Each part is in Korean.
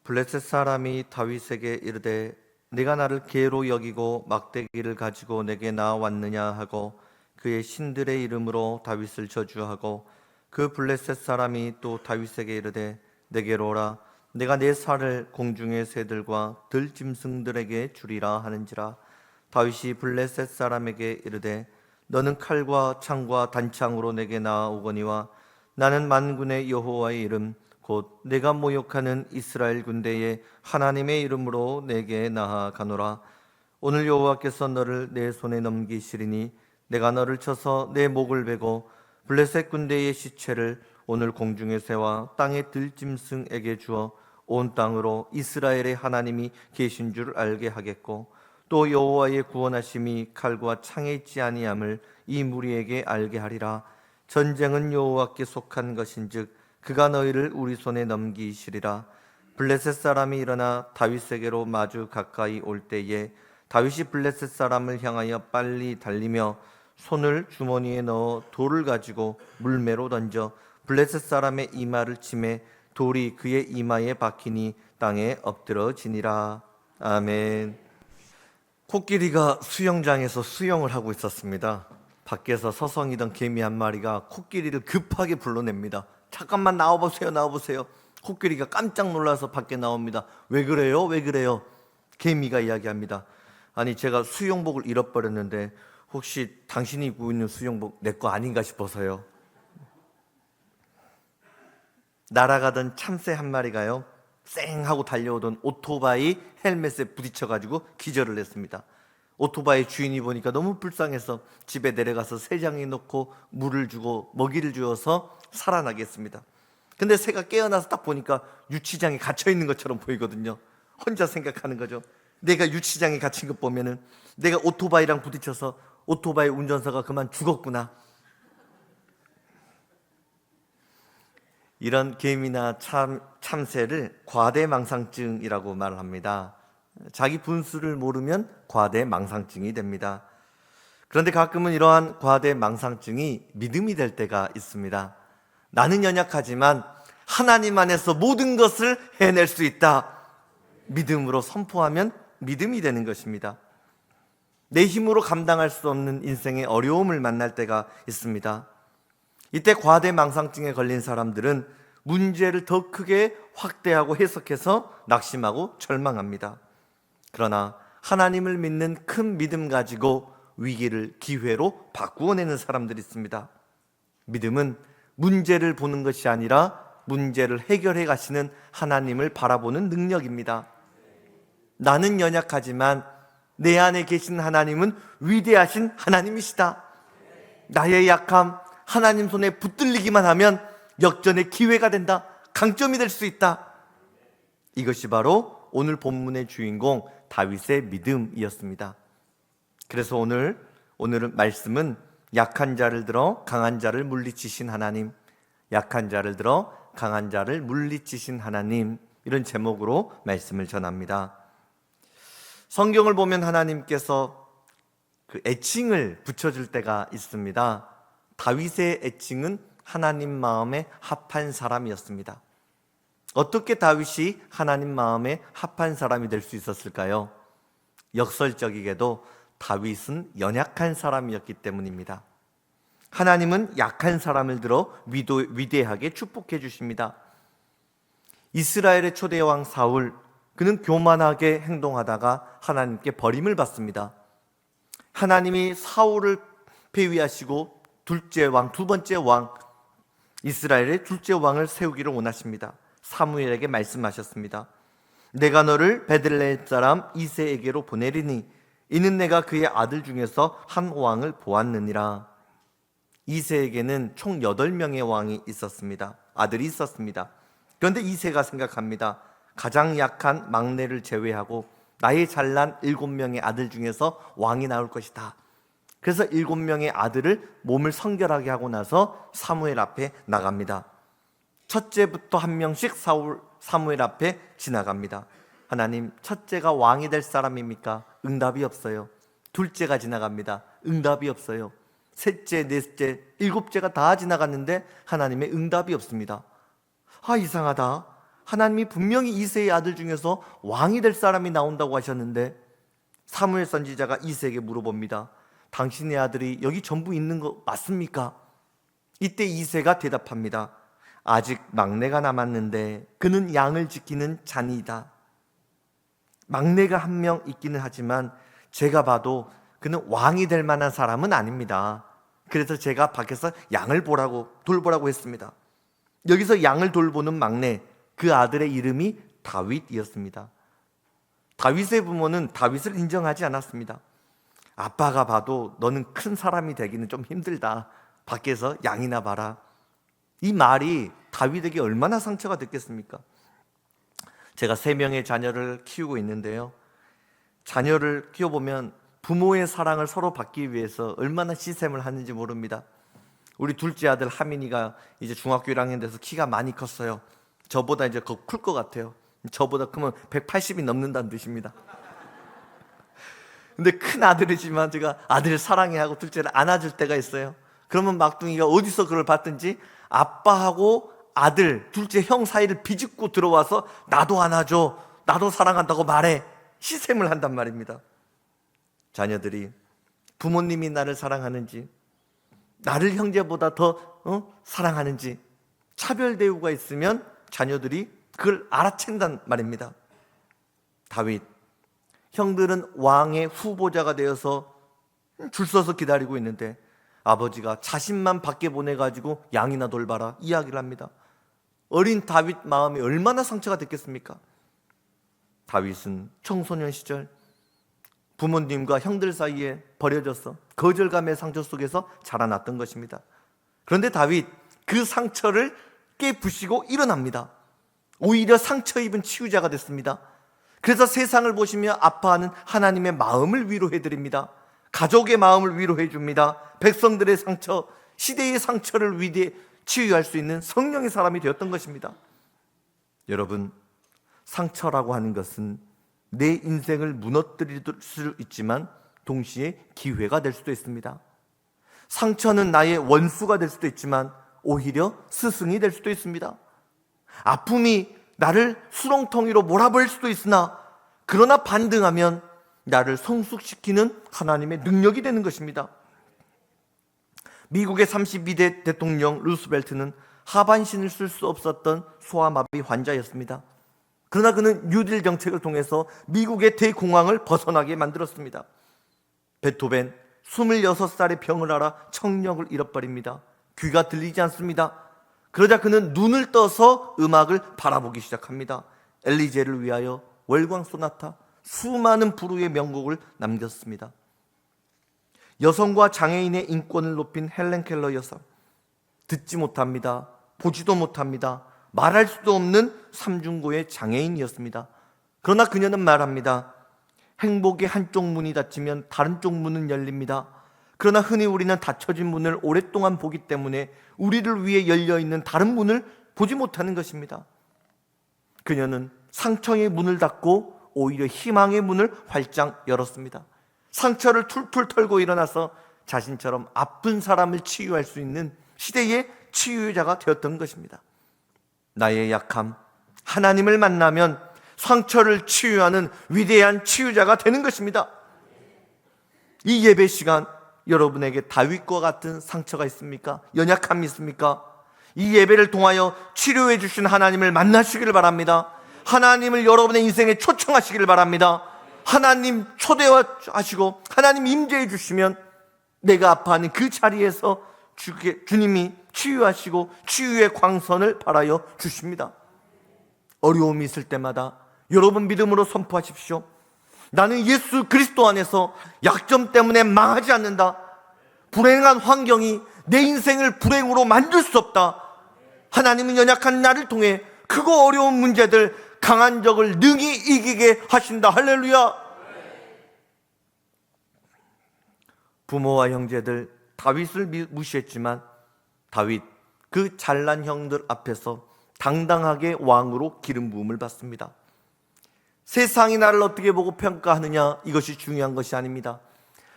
블레셋 사람이 다윗에게 이르되 네가 나를 개로 여기고 막대기를 가지고 내게 나왔느냐 하고 그의 신들의 이름으로 다윗을 저주하고 그 블레셋 사람이 또 다윗에게 이르되 내게로 오라 내가 내 살을 공중의 새들과 들짐승들에게 주리라 하는지라. 다윗이 블레셋 사람에게 이르되 너는 칼과 창과 단창으로 내게 나아오거니와 나는 만군의 여호와의 이름 곧 내가 모욕하는 이스라엘 군대의 하나님의 이름으로 내게 나아가노라. 오늘 여호와께서 너를 내 손에 넘기시리니 내가 너를 쳐서 내 목을 베고 블레셋 군대의 시체를 오늘 공중의 새와 땅의 들짐승에게 주어 온 땅으로 이스라엘의 하나님이 계신 줄 알게 하겠고 또 여호와의 구원하심이 칼과 창에 있지 아니함을 이 무리에게 알게 하리라. 전쟁은 여호와께 속한 것인즉 그가 너희를 우리 손에 넘기시리라. 블레셋 사람이 일어나 다윗에게로 마주 가까이 올 때에 다윗이 블레셋 사람을 향하여 빨리 달리며 손을 주머니에 넣어 돌을 가지고 물매로 던져 블레셋 사람의 이마를 치매 돌이 그의 이마에 박히니 땅에 엎드러지니라. 아멘. 코끼리가 수영장에서 수영을 하고 있었습니다. 밖에서 서성이던 개미 한 마리가 코끼리를 급하게 불러냅니다. 잠깐만 나와보세요, 나와보세요. 코끼리가 깜짝 놀라서 밖에 나옵니다. 왜 그래요? 왜 그래요? 개미가 이야기합니다. 아니 제가 수영복을 잃어버렸는데 혹시 당신이 입고 있는 수영복 내 거 아닌가 싶어서요. 날아가던 참새 한 마리가요 쌩 하고 달려오던 오토바이 헬멧에 부딪혀가지고 기절을 했습니다. 오토바이 주인이 보니까 너무 불쌍해서 집에 내려가서 새장에 넣고 물을 주고 먹이를 주어서 살아나겠습니다. 근데 새가 깨어나서 딱 보니까 유치장에 갇혀있는 것처럼 보이거든요. 혼자 생각하는 거죠. 내가 유치장에 갇힌 것 보면은 내가 오토바이랑 부딪혀서 오토바이 운전사가 그만 죽었구나. 이런 개미나 참새를 과대망상증이라고 말을 합니다. 자기 분수를 모르면 과대망상증이 됩니다. 그런데 가끔은 이러한 과대망상증이 믿음이 될 때가 있습니다. 나는 연약하지만 하나님 안에서 모든 것을 해낼 수 있다. 믿음으로 선포하면 믿음이 되는 것입니다. 내 힘으로 감당할 수 없는 인생의 어려움을 만날 때가 있습니다. 이때 과대망상증에 걸린 사람들은 문제를 더 크게 확대하고 해석해서 낙심하고 절망합니다. 그러나 하나님을 믿는 큰 믿음 가지고 위기를 기회로 바꾸어내는 사람들이 있습니다. 믿음은 문제를 보는 것이 아니라 문제를 해결해 가시는 하나님을 바라보는 능력입니다. 나는 연약하지만 내 안에 계신 하나님은 위대하신 하나님이시다. 나의 약함 하나님 손에 붙들리기만 하면 역전의 기회가 된다. 강점이 될 수 있다. 이것이 바로 오늘 본문의 주인공 다윗의 믿음이었습니다. 그래서 오늘은 말씀은 약한 자를 들어 강한 자를 물리치신 하나님, 약한 자를 들어 강한 자를 물리치신 하나님, 이런 제목으로 말씀을 전합니다. 성경을 보면 하나님께서 그 애칭을 붙여줄 때가 있습니다. 다윗의 애칭은 하나님 마음에 합한 사람이었습니다. 어떻게 다윗이 하나님 마음에 합한 사람이 될 수 있었을까요? 역설적이게도 다윗은 연약한 사람이었기 때문입니다. 하나님은 약한 사람을 들어 위대하게 축복해 주십니다. 이스라엘의 초대 왕 사울, 그는 교만하게 행동하다가 하나님께 버림을 받습니다. 하나님이 사울을 폐위하시고 두 번째 왕, 이스라엘의 둘째 왕을 세우기를 원하십니다. 사무엘에게 말씀하셨습니다. 내가 너를 베들레헴 사람 이새에게로 보내리니 이는 내가 그의 아들 중에서 한 왕을 보았느니라. 이새에게는 총 8명의 왕이 있었습니다. 아들이 있었습니다. 그런데 이새가 생각합니다. 가장 약한 막내를 제외하고 나의 잘난 7명의 아들 중에서 왕이 나올 것이다. 그래서 7명의 아들을 몸을 성결하게 하고 나서 사무엘 앞에 나갑니다. 첫째부터 한 명씩 사무엘 앞에 지나갑니다. 하나님, 첫째가 왕이 될 사람입니까? 응답이 없어요. 둘째가 지나갑니다. 응답이 없어요. 셋째, 넷째, 일곱째가 다 지나갔는데 하나님의 응답이 없습니다. 이상하다. 하나님이 분명히 이새의 아들 중에서 왕이 될 사람이 나온다고 하셨는데 사무엘 선지자가 이새에게 물어봅니다. 당신의 아들이 여기 전부 있는 거 맞습니까? 이때 이새가 대답합니다. 아직 막내가 남았는데 그는 양을 지키는 잔이다. 막내가 한 명 있기는 하지만 제가 봐도 그는 왕이 될 만한 사람은 아닙니다. 그래서 제가 밖에서 양을 돌보라고 했습니다. 여기서 양을 돌보는 막내, 그 아들의 이름이 다윗이었습니다. 다윗의 부모는 다윗을 인정하지 않았습니다. 아빠가 봐도 너는 큰 사람이 되기는 좀 힘들다. 밖에서 양이나 봐라. 이 말이 다윗에게 얼마나 상처가 됐겠습니까? 제가 3명의 자녀를 키우고 있는데요, 자녀를 키워보면 부모의 사랑을 서로 받기 위해서 얼마나 시샘을 하는지 모릅니다. 우리 둘째 아들 하민이가 이제 중학교 1학년 돼서 키가 많이 컸어요. 저보다 이제 더 클 것 같아요. 저보다 크면 180이 넘는다는 뜻입니다. 근데 큰 아들이지만 제가 아들을 사랑해 하고 둘째를 안아줄 때가 있어요. 그러면 막둥이가 어디서 그걸 봤든지 아빠하고 아들, 둘째 형 사이를 비집고 들어와서 나도 안아줘, 나도 사랑한다고 말해, 시샘을 한단 말입니다. 자녀들이 부모님이 나를 사랑하는지, 나를 형제보다 더 사랑하는지 차별 대우가 있으면 자녀들이 그걸 알아챈단 말입니다. 다윗, 형들은 왕의 후보자가 되어서 줄 서서 기다리고 있는데 아버지가 자신만 밖에 보내가지고 양이나 돌봐라 이야기를 합니다. 어린 다윗 마음이 얼마나 상처가 됐겠습니까? 다윗은 청소년 시절 부모님과 형들 사이에 버려져서 거절감의 상처 속에서 자라났던 것입니다. 그런데 다윗, 그 상처를 깨부시고 일어납니다. 오히려 상처 입은 치유자가 됐습니다. 그래서 세상을 보시며 아파하는 하나님의 마음을 위로해 드립니다. 가족의 마음을 위로해 줍니다. 백성들의 상처, 시대의 상처를 치유할 수 있는 성령의 사람이 되었던 것입니다. 여러분, 상처라고 하는 것은 내 인생을 무너뜨릴 수 있지만 동시에 기회가 될 수도 있습니다. 상처는 나의 원수가 될 수도 있지만 오히려 스승이 될 수도 있습니다. 아픔이 나를 수렁텅이로 몰아버릴 수도 있으나 그러나 반등하면 나를 성숙시키는 하나님의 능력이 되는 것입니다. 미국의 32대 대통령 루스벨트는 하반신을 쓸 수 없었던 소아마비 환자였습니다. 그러나 그는 뉴딜 정책을 통해서 미국의 대공황을 벗어나게 만들었습니다. 베토벤, 26살의 병을 앓아 청력을 잃어버립니다. 귀가 들리지 않습니다. 그러자 그는 눈을 떠서 음악을 바라보기 시작합니다. 엘리제를 위하여, 월광 소나타, 수많은 부르의 명곡을 남겼습니다. 여성과 장애인의 인권을 높인 헬렌 켈러 여성, 듣지 못합니다. 보지도 못합니다. 말할 수도 없는 삼중고의 장애인이었습니다. 그러나 그녀는 말합니다. 행복의 한쪽 문이 닫히면 다른 쪽 문은 열립니다. 그러나 흔히 우리는 닫혀진 문을 오랫동안 보기 때문에 우리를 위해 열려있는 다른 문을 보지 못하는 것입니다. 그녀는 상처의 문을 닫고 오히려 희망의 문을 활짝 열었습니다. 상처를 툴툴 털고 일어나서 자신처럼 아픈 사람을 치유할 수 있는 시대의 치유자가 되었던 것입니다. 나의 약함, 하나님을 만나면 상처를 치유하는 위대한 치유자가 되는 것입니다. 이 예배 시간, 여러분에게 다윗과 같은 상처가 있습니까? 연약함이 있습니까? 이 예배를 통하여 치료해 주신 하나님을 만나시기를 바랍니다. 하나님을 여러분의 인생에 초청하시기를 바랍니다. 하나님 초대하시고 하나님 임재해 주시면 내가 아파하는 그 자리에서 주님이 치유하시고 치유의 광선을 발하여 주십니다. 어려움이 있을 때마다 여러분 믿음으로 선포하십시오. 나는 예수 그리스도 안에서 약점 때문에 망하지 않는다. 불행한 환경이 내 인생을 불행으로 만들 수 없다. 하나님은 연약한 나를 통해 크고 어려운 문제들, 강한 적을 능히 이기게 하신다. 할렐루야. 부모와 형제들 다윗을 무시했지만 다윗, 그 잘난 형들 앞에서 당당하게 왕으로 기름 부음을 받습니다. 세상이 나를 어떻게 보고 평가하느냐, 이것이 중요한 것이 아닙니다.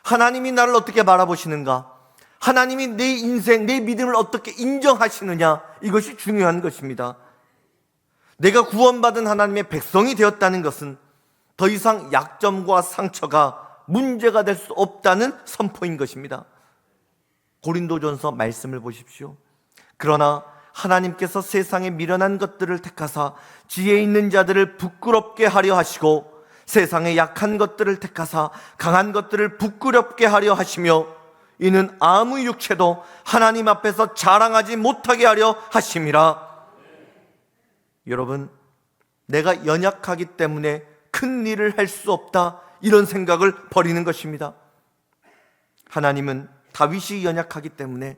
하나님이 나를 어떻게 바라보시는가, 하나님이 내 인생, 내 믿음을 어떻게 인정하시느냐, 이것이 중요한 것입니다. 내가 구원받은 하나님의 백성이 되었다는 것은 더 이상 약점과 상처가 문제가 될 수 없다는 선포인 것입니다. 고린도전서 말씀을 보십시오. 그러나 하나님께서 세상에 미련한 것들을 택하사 지혜 있는 자들을 부끄럽게 하려 하시고 세상에 약한 것들을 택하사 강한 것들을 부끄럽게 하려 하시며 이는 아무 육체도 하나님 앞에서 자랑하지 못하게 하려 하심이라. 여러분, 내가 연약하기 때문에 큰 일을 할 수 없다, 이런 생각을 버리는 것입니다. 하나님은 다윗이 연약하기 때문에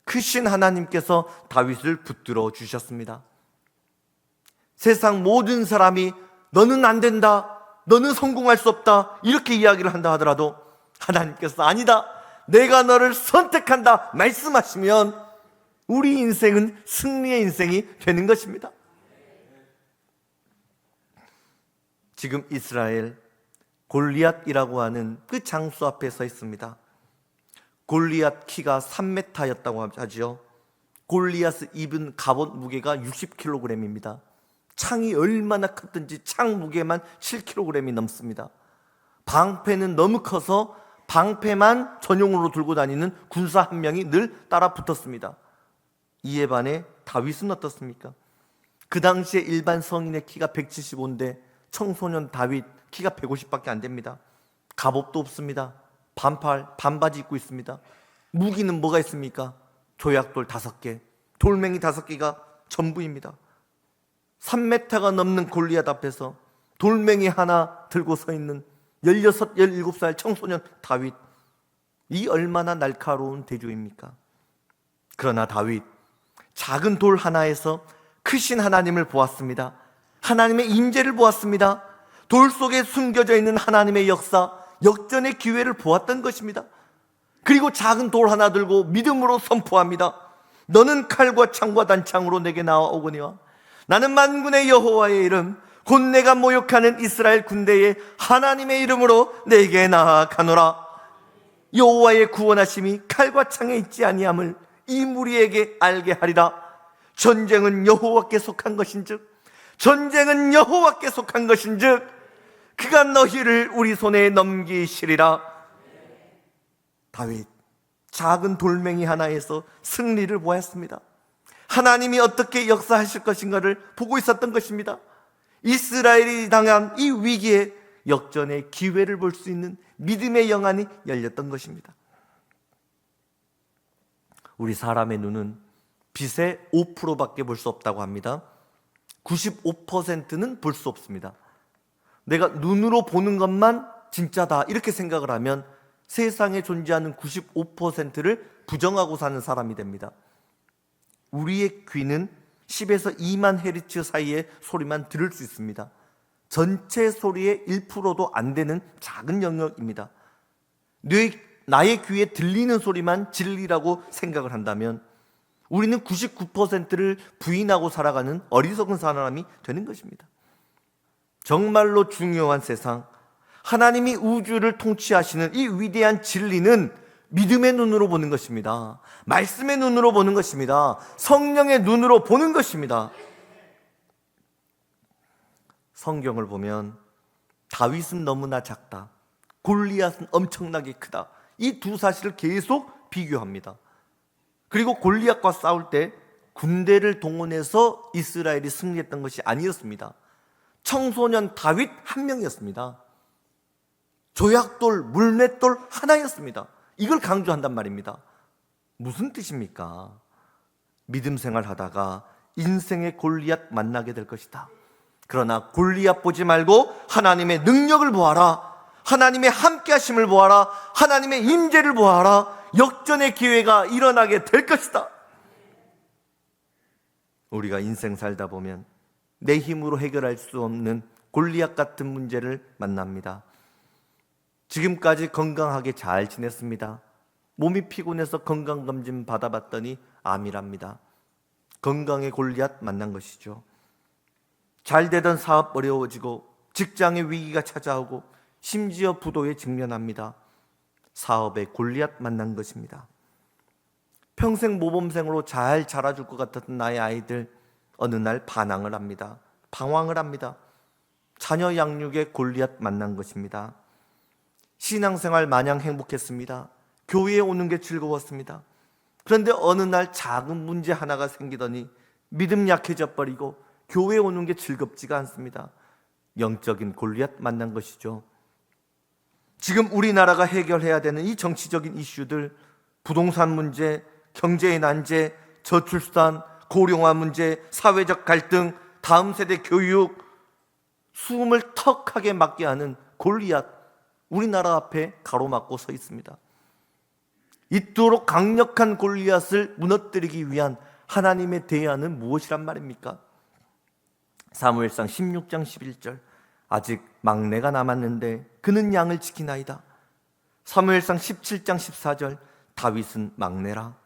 크신 하나님께서 다윗을 붙들어 주셨습니다. 세상 모든 사람이 너는 안 된다, 너는 성공할 수 없다, 이렇게 이야기를 한다 하더라도 하나님께서 아니다, 내가 너를 선택한다 말씀하시면 우리 인생은 승리의 인생이 되는 것입니다. 지금 이스라엘 골리앗이라고 하는 그 장수 앞에 서 있습니다. 골리앗 키가 3m였다고 하죠. 골리앗이 입은 갑옷 무게가 60kg입니다. 창이 얼마나 컸든지 창 무게만 7kg이 넘습니다. 방패는 너무 커서 방패만 전용으로 들고 다니는 군사 한 명이 늘 따라 붙었습니다. 이에 반해 다윗은 어떻습니까? 그 당시에 일반 성인의 키가 175인데 청소년 다윗 키가 150밖에 안 됩니다. 갑옷도 없습니다. 반바지 입고 있습니다. 무기는 뭐가 있습니까? 조약돌 5개, 돌멩이 5개가 전부입니다. 3m가 넘는 골리앗 앞에서 돌멩이 하나 들고 서 있는 16, 17살 청소년 다윗, 이 얼마나 날카로운 대조입니까? 그러나 다윗, 작은 돌 하나에서 크신 하나님을 보았습니다. 하나님의 임재를 보았습니다. 돌 속에 숨겨져 있는 하나님의 역사, 역전의 기회를 보았던 것입니다. 그리고 작은 돌 하나 들고 믿음으로 선포합니다. 너는 칼과 창과 단창으로 내게 나아오거니와 나는 만군의 여호와의 이름 곧 내가 모욕하는 이스라엘 군대의 하나님의 이름으로 내게 나아가노라. 여호와의 구원하심이 칼과 창에 있지 아니함을 이 무리에게 알게 하리라. 전쟁은 여호와께 속한 것인즉, 전쟁은 여호와께 속한 것인즉 그가 너희를 우리 손에 넘기시리라. 다윗, 작은 돌멩이 하나에서 승리를 보았습니다. 하나님이 어떻게 역사하실 것인가를 보고 있었던 것입니다. 이스라엘이 당한 이 위기에 역전의 기회를 볼 수 있는 믿음의 영안이 열렸던 것입니다. 우리 사람의 눈은 빛의 5%밖에 볼 수 없다고 합니다. 95%는 볼 수 없습니다. 내가 눈으로 보는 것만 진짜다 이렇게 생각을 하면 세상에 존재하는 95%를 부정하고 사는 사람이 됩니다. 우리의 귀는 10에서 2만 헤르츠 사이의 소리만 들을 수 있습니다. 전체 소리의 1%도 안 되는 작은 영역입니다. 나의 귀에 들리는 소리만 진리라고 생각을 한다면 우리는 99%를 부인하고 살아가는 어리석은 사람이 되는 것입니다. 정말로 중요한 세상, 하나님이 우주를 통치하시는 이 위대한 진리는 믿음의 눈으로 보는 것입니다. 말씀의 눈으로 보는 것입니다. 성령의 눈으로 보는 것입니다. 성경을 보면 다윗은 너무나 작다, 골리앗은 엄청나게 크다, 이 두 사실을 계속 비교합니다. 그리고 골리앗과 싸울 때 군대를 동원해서 이스라엘이 승리했던 것이 아니었습니다. 청소년 다윗 한 명이었습니다. 조약돌, 물맷돌 하나였습니다. 이걸 강조한단 말입니다. 무슨 뜻입니까? 믿음 생활하다가 인생의 골리앗 만나게 될 것이다. 그러나 골리앗 보지 말고 하나님의 능력을 보아라. 하나님의 함께 하심을 보아라. 하나님의 임재를 보아라. 역전의 기회가 일어나게 될 것이다. 우리가 인생 살다 보면 내 힘으로 해결할 수 없는 골리앗 같은 문제를 만납니다. 지금까지 건강하게 잘 지냈습니다. 몸이 피곤해서 건강검진 받아봤더니 암이랍니다. 건강의 골리앗 만난 것이죠. 잘 되던 사업 어려워지고 직장의 위기가 찾아오고 심지어 부도에 직면합니다. 사업의 골리앗 만난 것입니다. 평생 모범생으로 잘 자라줄 것 같았던 나의 아이들 어느 날 반항을 합니다. 방황을 합니다. 자녀 양육에 골리앗 만난 것입니다. 신앙생활 마냥 행복했습니다. 교회에 오는 게 즐거웠습니다. 그런데 어느 날 작은 문제 하나가 생기더니 믿음 약해져 버리고 교회에 오는 게 즐겁지가 않습니다. 영적인 골리앗 만난 것이죠. 지금 우리나라가 해결해야 되는 이 정치적인 이슈들, 부동산 문제, 경제의 난제, 저출산, 고령화 문제, 사회적 갈등, 다음 세대 교육, 숨을 턱하게 막게 하는 골리앗, 우리나라 앞에 가로막고 서 있습니다. 이토록 강력한 골리앗을 무너뜨리기 위한 하나님의 대안은 무엇이란 말입니까? 사무엘상 16장 11절, 아직 막내가 남았는데 그는 양을 지키나이다. 사무엘상 17장 14절, 다윗은 막내라.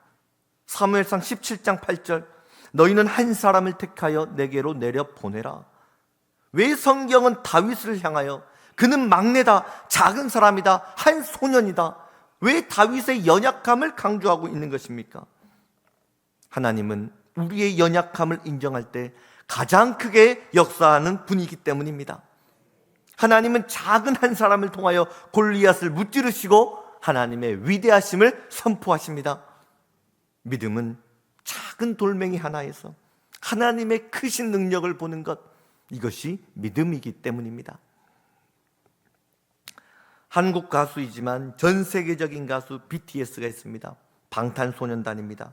사무엘상 17장 8절, 너희는 한 사람을 택하여 내게로 내려 보내라. 왜 성경은 다윗을 향하여 그는 막내다, 작은 사람이다, 한 소년이다, 왜 다윗의 연약함을 강조하고 있는 것입니까? 하나님은 우리의 연약함을 인정할 때 가장 크게 역사하는 분이기 때문입니다. 하나님은 작은 한 사람을 통하여 골리앗을 무찌르시고 하나님의 위대하심을 선포하십니다. 믿음은 작은 돌멩이 하나에서 하나님의 크신 능력을 보는 것, 이것이 믿음이기 때문입니다. 한국 가수이지만 전 세계적인 가수 BTS가 있습니다. 방탄소년단입니다.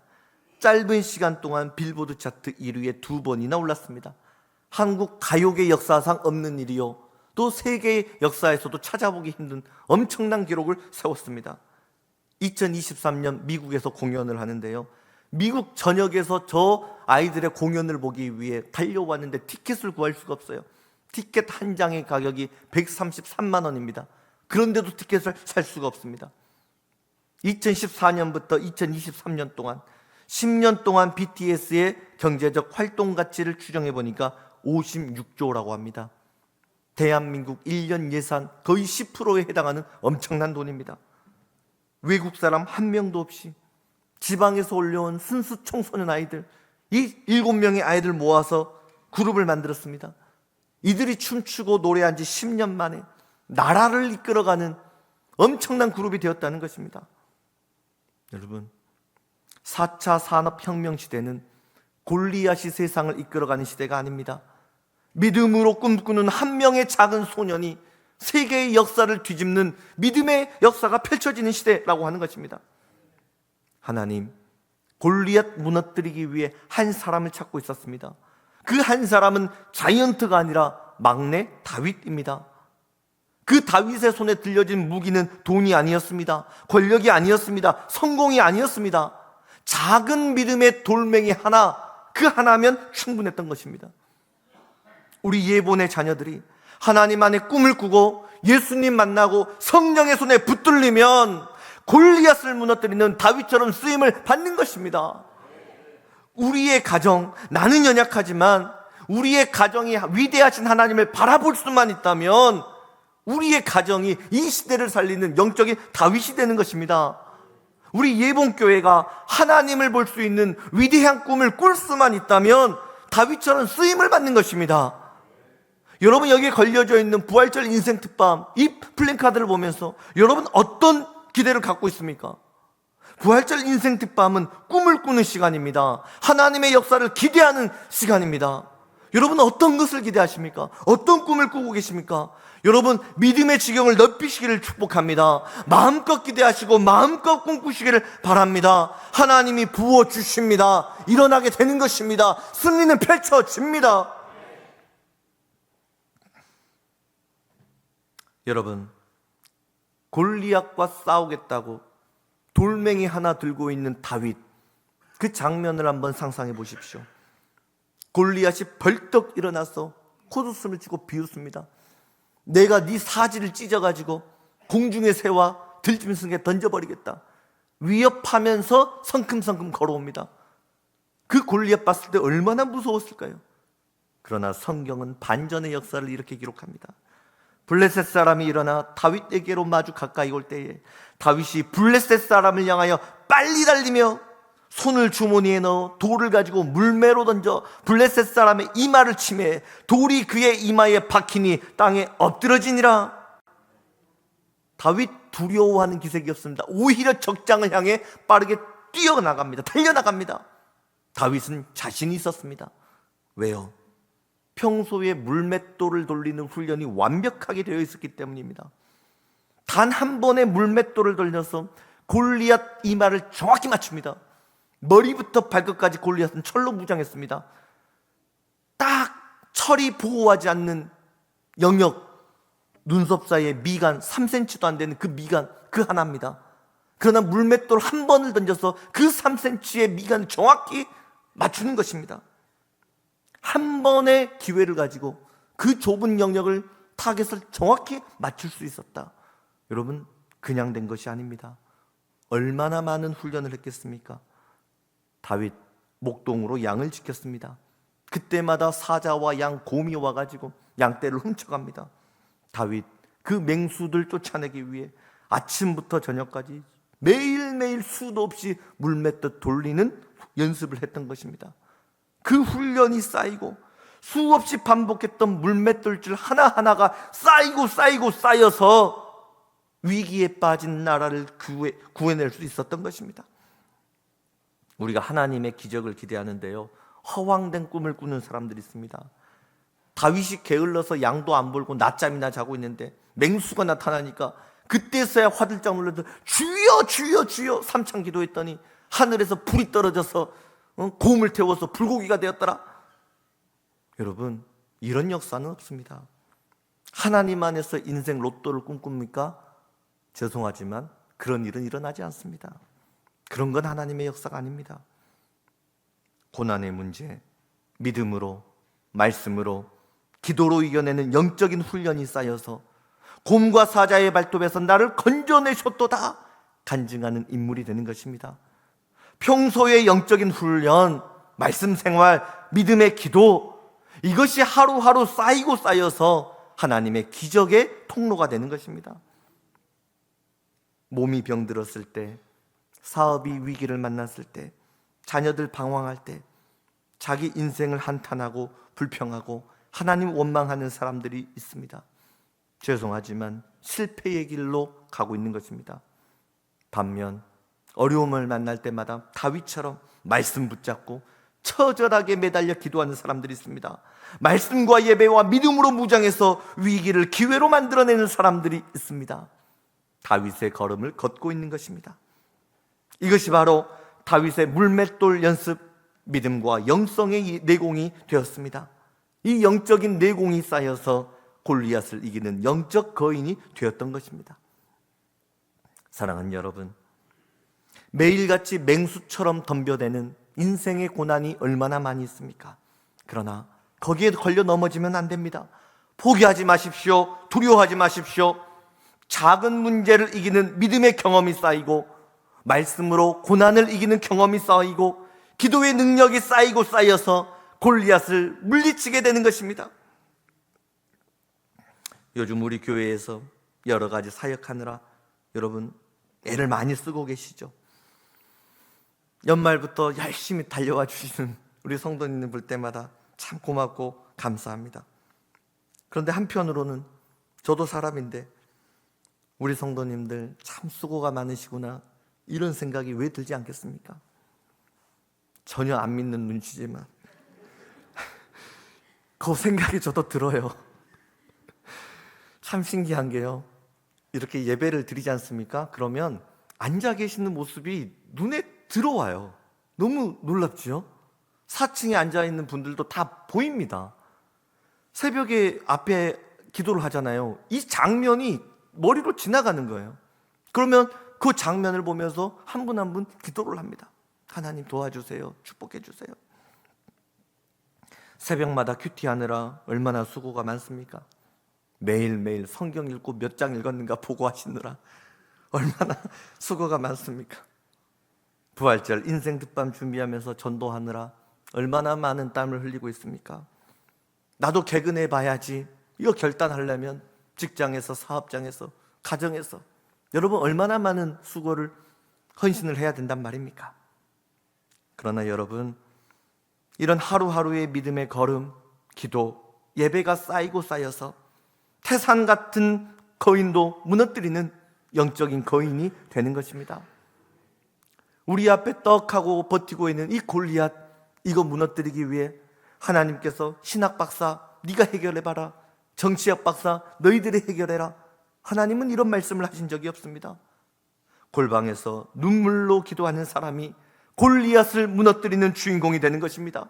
짧은 시간 동안 빌보드 차트 1위에 2번이나 올랐습니다. 한국 가요계 역사상 없는 일이요, 또 세계 역사에서도 찾아보기 힘든 엄청난 기록을 세웠습니다. 2023년 미국에서 공연을 하는데요, 미국 전역에서 저 아이들의 공연을 보기 위해 달려왔는데 티켓을 구할 수가 없어요. 티켓 한 장의 가격이 133만 원입니다. 그런데도 티켓을 살 수가 없습니다. 2014년부터 2023년 동안 10년 동안 BTS의 경제적 활동 가치를 추정해 보니까 56조라고 합니다. 대한민국 1년 예산 거의 10%에 해당하는 엄청난 돈입니다. 외국 사람 한 명도 없이 지방에서 올려온 순수 청소년 아이들, 이 7명의 아이들 모아서 그룹을 만들었습니다. 이들이 춤추고 노래한 지 10년 만에 나라를 이끌어가는 엄청난 그룹이 되었다는 것입니다. 여러분, 4차 산업혁명 시대는 골리앗이 세상을 이끌어가는 시대가 아닙니다. 믿음으로 꿈꾸는 한 명의 작은 소년이 세계의 역사를 뒤집는 믿음의 역사가 펼쳐지는 시대라고 하는 것입니다. 하나님, 골리앗 무너뜨리기 위해 한 사람을 찾고 있었습니다. 그 한 사람은 자이언트가 아니라 막내 다윗입니다. 그 다윗의 손에 들려진 무기는 돈이 아니었습니다. 권력이 아니었습니다. 성공이 아니었습니다. 작은 믿음의 돌멩이 하나, 그 하나면 충분했던 것입니다. 우리 예본의 자녀들이 하나님 안에 꿈을 꾸고 예수님 만나고 성령의 손에 붙들리면 골리앗을 무너뜨리는 다윗처럼 쓰임을 받는 것입니다. 우리의 가정, 나는 연약하지만 우리의 가정이 위대하신 하나님을 바라볼 수만 있다면 우리의 가정이 이 시대를 살리는 영적인 다윗이 되는 것입니다. 우리 예봉교회가 하나님을 볼 수 있는 위대한 꿈을 꿀 수만 있다면 다윗처럼 쓰임을 받는 것입니다. 여러분, 여기에 걸려져 있는 부활절 인생 특밤, 이 플랜카드를 보면서 여러분 어떤 기대를 갖고 있습니까? 부활절 인생 특밤은 꿈을 꾸는 시간입니다. 하나님의 역사를 기대하는 시간입니다. 여러분 어떤 것을 기대하십니까? 어떤 꿈을 꾸고 계십니까? 여러분, 믿음의 지경을 넓히시기를 축복합니다. 마음껏 기대하시고 마음껏 꿈꾸시기를 바랍니다. 하나님이 부어주십니다. 일어나게 되는 것입니다. 승리는 펼쳐집니다. 여러분, 골리앗과 싸우겠다고 돌멩이 하나 들고 있는 다윗, 그 장면을 한번 상상해 보십시오. 골리앗이 벌떡 일어나서 콧웃음을 치고 비웃습니다. 내가 네 사지를 찢어가지고 공중의 새와 들짐승에 던져버리겠다. 위협하면서 성큼성큼 걸어옵니다. 그 골리앗 봤을 때 얼마나 무서웠을까요? 그러나 성경은 반전의 역사를 이렇게 기록합니다. 블레셋 사람이 일어나 다윗에게로 마주 가까이 올 때에 다윗이 블레셋 사람을 향하여 빨리 달리며 손을 주머니에 넣어 돌을 가지고 물매로 던져 블레셋 사람의 이마를 치매 돌이 그의 이마에 박히니 땅에 엎드러지니라. 다윗 두려워하는 기색이 없습니다. 오히려 적장을 향해 빠르게 뛰어나갑니다. 달려나갑니다. 다윗은 자신이 있었습니다. 왜요? 평소에 물맷돌을 돌리는 훈련이 완벽하게 되어 있었기 때문입니다. 단 한 번의 물맷돌을 돌려서 골리앗 이마를 정확히 맞춥니다. 머리부터 발끝까지 골리앗은 철로 무장했습니다. 딱 철이 보호하지 않는 영역, 눈썹 사이에 미간 3cm도 안 되는 그 미간 그 하나입니다. 그러나 물맷돌 한 번을 던져서 그 3cm의 미간을 정확히 맞추는 것입니다. 한 번의 기회를 가지고 그 좁은 영역을 타겟을 정확히 맞출 수 있었다. 여러분, 그냥 된 것이 아닙니다. 얼마나 많은 훈련을 했겠습니까? 다윗 목동으로 양을 지켰습니다. 그때마다 사자와 양, 곰이 와가지고 양떼를 훔쳐갑니다. 다윗 그 맹수들 쫓아내기 위해 아침부터 저녁까지 매일매일 수도 없이 물맷돌 돌리는 연습을 했던 것입니다. 그 훈련이 쌓이고 수없이 반복했던 물맷돌질 하나하나가 쌓이고 쌓여서 위기에 빠진 나라를 구해낼 수 있었던 것입니다. 우리가 하나님의 기적을 기대하는데요, 허황된 꿈을 꾸는 사람들이 있습니다. 다윗이 게을러서 양도 안 볼고 낮잠이나 자고 있는데 맹수가 나타나니까 그때서야 화들짝 놀라서 주여 주여 주여 삼창 기도했더니 하늘에서 불이 떨어져서 곰을 태워서 불고기가 되었더라. 여러분, 이런 역사는 없습니다. 하나님 안에서 인생 로또를 꿈꿉니까? 죄송하지만 그런 일은 일어나지 않습니다. 그런 건 하나님의 역사가 아닙니다. 고난의 문제, 믿음으로, 말씀으로, 기도로 이겨내는 영적인 훈련이 쌓여서 곰과 사자의 발톱에서 나를 건져내셨도다 간증하는 인물이 되는 것입니다. 평소의 영적인 훈련, 말씀 생활, 믿음의 기도, 이것이 하루하루 쌓이고 쌓여서 하나님의 기적의 통로가 되는 것입니다. 몸이 병들었을 때, 사업이 위기를 만났을 때, 자녀들 방황할 때, 자기 인생을 한탄하고 불평하고 하나님 원망하는 사람들이 있습니다. 죄송하지만 실패의 길로 가고 있는 것입니다. 반면 어려움을 만날 때마다 다윗처럼 말씀 붙잡고 처절하게 매달려 기도하는 사람들이 있습니다. 말씀과 예배와 믿음으로 무장해서 위기를 기회로 만들어내는 사람들이 있습니다. 다윗의 걸음을 걷고 있는 것입니다. 이것이 바로 다윗의 물맷돌 연습, 믿음과 영성의 내공이 되었습니다. 이 영적인 내공이 쌓여서 골리앗을 이기는 영적 거인이 되었던 것입니다. 사랑하는 여러분, 매일같이 맹수처럼 덤벼대는 인생의 고난이 얼마나 많이 있습니까? 그러나 거기에 걸려 넘어지면 안 됩니다. 포기하지 마십시오. 두려워하지 마십시오. 작은 문제를 이기는 믿음의 경험이 쌓이고, 말씀으로 고난을 이기는 경험이 쌓이고, 기도의 능력이 쌓이고 쌓여서 골리앗을 물리치게 되는 것입니다. 요즘 우리 교회에서 여러 가지 사역하느라 여러분 애를 많이 쓰고 계시죠? 연말부터 열심히 달려와 주시는 우리 성도님들 볼 때마다 참 고맙고 감사합니다. 그런데 한편으로는 저도 사람인데 우리 성도님들 참 수고가 많으시구나, 이런 생각이 왜 들지 않겠습니까? 전혀 안 믿는 눈치지만 그 생각이 저도 들어요. 참 신기한 게요, 이렇게 예배를 드리지 않습니까? 그러면 앉아 계시는 모습이 눈에 들어와요. 너무 놀랍지요? 4층에 앉아 있는 분들도 다 보입니다. 새벽에 앞에 기도를 하잖아요. 이 장면이 머리로 지나가는 거예요. 그러면 그 장면을 보면서 한 분 한 분 기도를 합니다. 하나님 도와주세요. 축복해 주세요. 새벽마다 큐티하느라 얼마나 수고가 많습니까? 매일매일 성경 읽고 몇 장 읽었는가 보고하시느라 얼마나 수고가 많습니까? 부활절 인생 특밤 준비하면서 전도하느라 얼마나 많은 땀을 흘리고 있습니까? 나도 개근해 봐야지, 이거 결단하려면 직장에서, 사업장에서, 가정에서 여러분 얼마나 많은 수고를, 헌신을 해야 된단 말입니까? 그러나 여러분, 이런 하루하루의 믿음의 걸음, 기도, 예배가 쌓이고 쌓여서 태산 같은 거인도 무너뜨리는 영적인 거인이 되는 것입니다. 우리 앞에 떡하고 버티고 있는 이 골리앗, 이거 무너뜨리기 위해 하나님께서 신학 박사 네가 해결해봐라, 정치학 박사 너희들이 해결해라, 하나님은 이런 말씀을 하신 적이 없습니다. 골방에서 눈물로 기도하는 사람이 골리앗을 무너뜨리는 주인공이 되는 것입니다.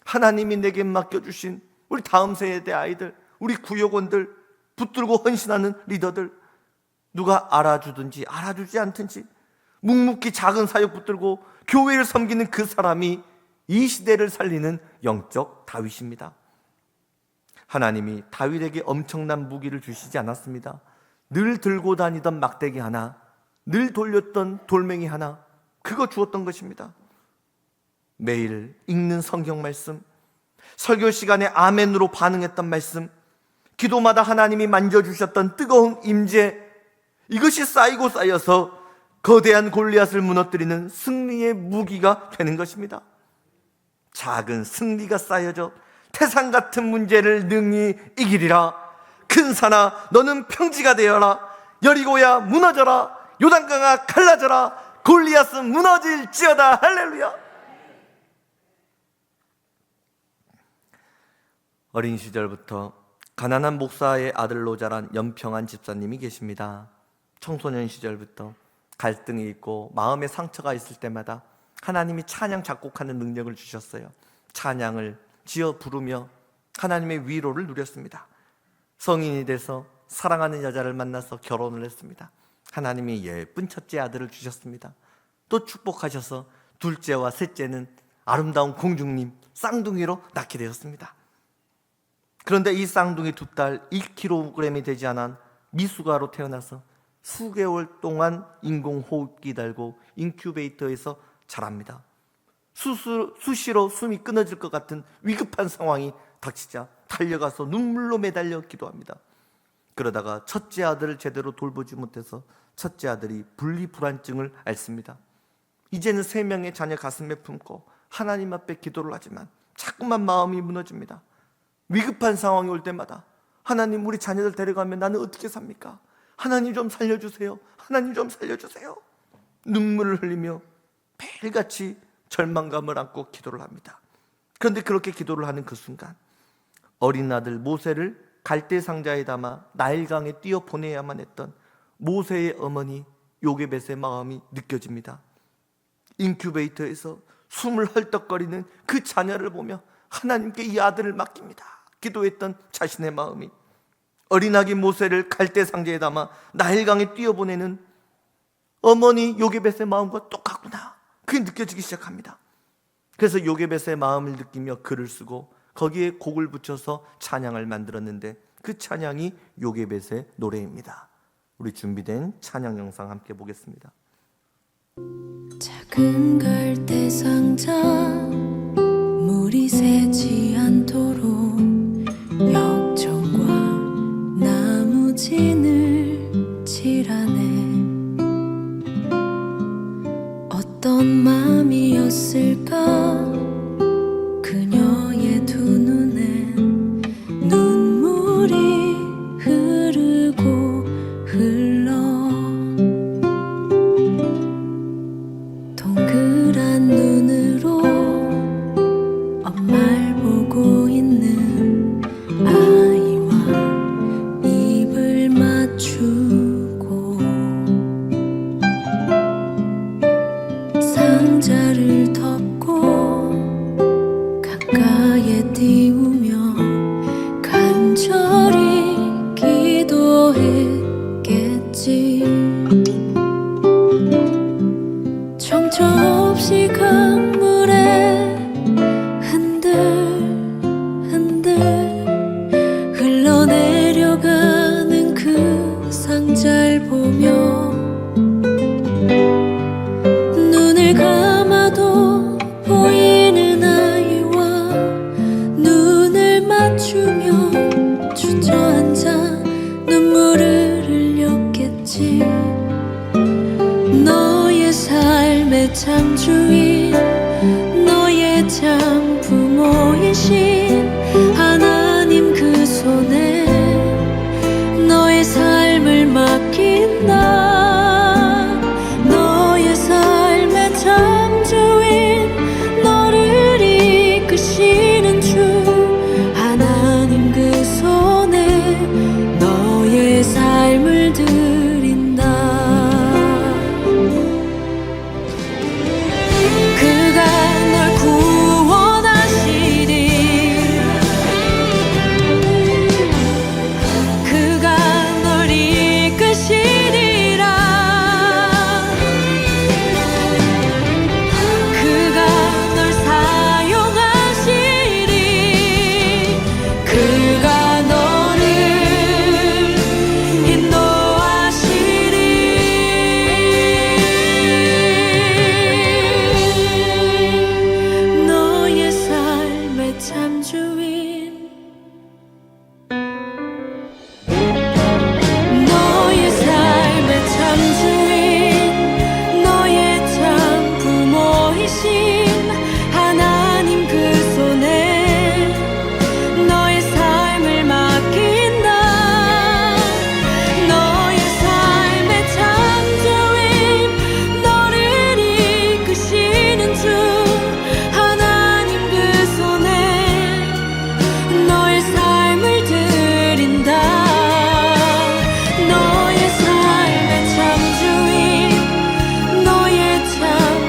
하나님이 내게 맡겨주신 우리 다음 세대 아이들, 우리 구역원들, 붙들고 헌신하는 리더들, 누가 알아주든지 알아주지 않든지 묵묵히 작은 사역 붙들고 교회를 섬기는 그 사람이 이 시대를 살리는 영적 다윗입니다. 하나님이 다윗에게 엄청난 무기를 주시지 않았습니다. 늘 들고 다니던 막대기 하나, 늘 돌렸던 돌멩이 하나, 그거 주었던 것입니다. 매일 읽는 성경 말씀, 설교 시간에 아멘으로 반응했던 말씀, 기도마다 하나님이 만져주셨던 뜨거운 임재, 이것이 쌓이고 쌓여서 거대한 골리앗을 무너뜨리는 승리의 무기가 되는 것입니다. 작은 승리가 쌓여져 태산 같은 문제를 능히 이기리라. 큰 산아 너는 평지가 되어라. 여리고야 무너져라. 요단강아 갈라져라. 골리앗은 무너질지어다. 할렐루야. 어린 시절부터 가난한 목사의 아들로 자란 연평한 집사님이 계십니다. 청소년 시절부터 갈등이 있고 마음의 상처가 있을 때마다 하나님이 찬양 작곡하는 능력을 주셨어요. 찬양을 지어 부르며 하나님의 위로를 누렸습니다. 성인이 돼서 사랑하는 여자를 만나서 결혼을 했습니다. 하나님이 예쁜 첫째 아들을 주셨습니다. 또 축복하셔서 둘째와 셋째는 아름다운 공주님 쌍둥이로 낳게 되었습니다. 그런데 이 쌍둥이 두 딸 1kg이 되지 않은 미숙아로 태어나서 수개월 동안 인공호흡기 달고 인큐베이터에서 자랍니다. 수시로 숨이 끊어질 것 같은 위급한 상황이 닥치자 달려가서 눈물로 매달려 기도합니다. 그러다가 첫째 아들을 제대로 돌보지 못해서 첫째 아들이 분리불안증을 앓습니다. 이제는 3명의 자녀 가슴에 품고 하나님 앞에 기도를 하지만 자꾸만 마음이 무너집니다. 위급한 상황이 올 때마다 하나님, 우리 자녀들 데려가면 나는 어떻게 삽니까? 하나님 좀 살려주세요. 하나님 좀 살려주세요. 눈물을 흘리며 매일같이 절망감을 안고 기도를 합니다. 그런데 그렇게 기도를 하는 그 순간 어린 아들 모세를 갈대 상자에 담아 나일강에 띄어 보내야만 했던 모세의 어머니 요게벳의 마음이 느껴집니다. 인큐베이터에서 숨을 헐떡거리는 그 자녀를 보며 하나님께 이 아들을 맡깁니다. 기도했던 자신의 마음이 어린아기 모세를 갈대 상자에 담아 나일강에 띄어보내는 어머니 요게벳의 마음과 똑같구나, 그게 느껴지기 시작합니다. 그래서 요게벳의 마음을 느끼며 글을 쓰고 거기에 곡을 붙여서 찬양을 만들었는데 그 찬양이 요게벳의 노래입니다. 우리 준비된 찬양 영상 함께 보겠습니다. 작은 갈대 상자 물이 새지 않도록 역청과 나무진을 칠하네. 어떤 마음이었을까 그녀의 두 눈엔 눈물이 흐르고 흘러 동그란 눈으로 엄마를 보고 있는 아이와 입을 맞추고 상자를 덮고 가까이에 띄우며 간절히 기도했겠지. 정처 없이 강물에 흔들흔들 흘러내려가는 그 상자를 보며 눈을 감아도 보이는 아이와 눈을 맞추며 주저앉아 눈물을 흘렸겠지. 너의 삶의 창조인 삶을 맡긴다. 너의 삶의 창조인 너를 이끄시는 주 하나님 그 손에 너의 삶을 드린다. 그가 널 구원하시리. 그가 널 이끄시리라. 그가 널 사용하시리. 그가 너를 인도하시리. 너의 삶의 참주인 너의 삶의 참주인 너의 참 부모이신 하나님 그 손에 너의 삶을 맡긴다. 너의 삶의 창조인 너를 이끄시는 주 하나님 그 손에 너의 삶을 드린다. 너의 삶의 참주인 너의 참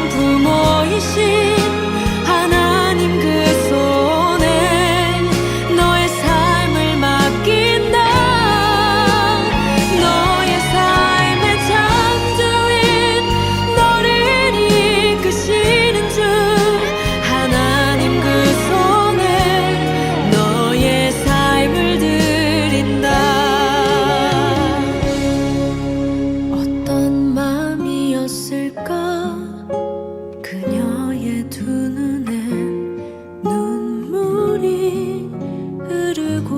부모이신 하나님 그 손에 너의 삶을 맡긴다. 너의 삶의 창조인 너를 이끄시는 주 하나님 그 손에 너의 삶을 드린다. 어떤 마음이었을까 그녀의 두 눈엔 눈물이 흐르고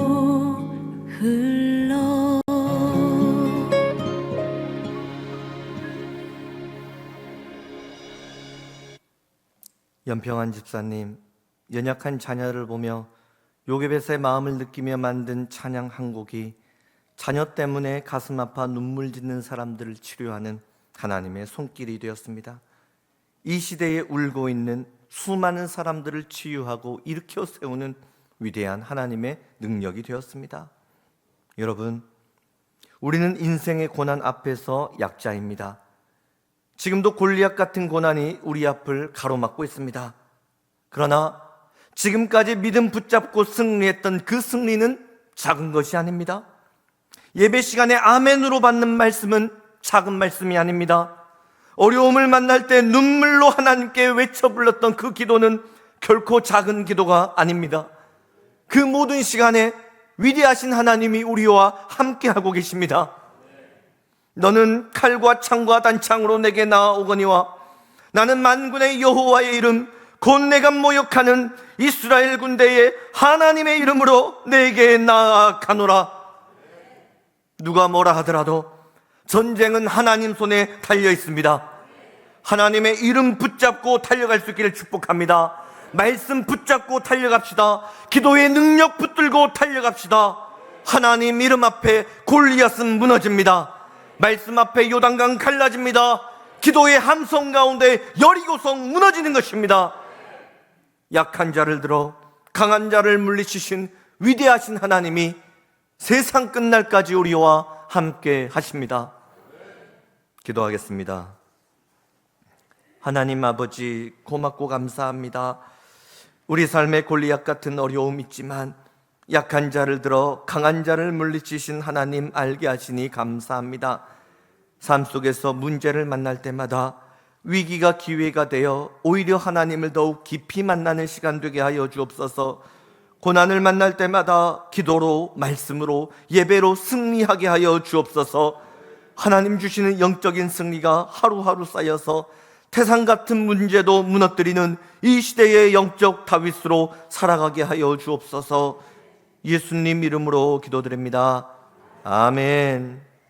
흘러. 연평한 집사님, 연약한 자녀를 보며 요게벳의 마음을 느끼며 만든 찬양 한 곡이 자녀 때문에 가슴 아파 눈물 짓는 사람들을 치료하는 하나님의 손길이 되었습니다. 이 시대에 울고 있는 수많은 사람들을 치유하고 일으켜 세우는 위대한 하나님의 능력이 되었습니다. 여러분, 우리는 인생의 고난 앞에서 약자입니다. 지금도 골리앗 같은 고난이 우리 앞을 가로막고 있습니다. 그러나 지금까지 믿음 붙잡고 승리했던 그 승리는 작은 것이 아닙니다. 예배 시간에 아멘으로 받는 말씀은 작은 말씀이 아닙니다. 어려움을 만날 때 눈물로 하나님께 외쳐 불렀던 그 기도는 결코 작은 기도가 아닙니다. 그 모든 시간에 위대하신 하나님이 우리와 함께하고 계십니다. 너는 칼과 창과 단창으로 내게 나아오거니와 나는 만군의 여호와의 이름 곧 내가 모욕하는 이스라엘 군대의 하나님의 이름으로 내게 나아가노라. 누가 뭐라 하더라도 전쟁은 하나님 손에 달려 있습니다. 하나님의 이름 붙잡고 달려갈 수 있기를 축복합니다. 말씀 붙잡고 달려갑시다. 기도의 능력 붙들고 달려갑시다. 하나님 이름 앞에 골리앗은 무너집니다. 말씀 앞에 요단강 갈라집니다. 기도의 함성 가운데 여리고성 무너지는 것입니다. 약한 자를 들어 강한 자를 물리치신 위대하신 하나님이 세상 끝날까지 우리와 함께 하십니다. 기도하겠습니다. 하나님 아버지, 고맙고 감사합니다. 우리 삶에 골리앗 같은 어려움 있지만 약한 자를 들어 강한 자를 물리치신 하나님 알게 하시니 감사합니다. 삶 속에서 문제를 만날 때마다 위기가 기회가 되어 오히려 하나님을 더욱 깊이 만나는 시간 되게 하여 주옵소서. 고난을 만날 때마다 기도로, 말씀으로, 예배로 승리하게 하여 주옵소서. 하나님 주시는 영적인 승리가 하루하루 쌓여서 태산 같은 문제도 무너뜨리는 이 시대의 영적 다윗으로 살아가게 하여 주옵소서. 예수님 이름으로 기도드립니다. 아멘.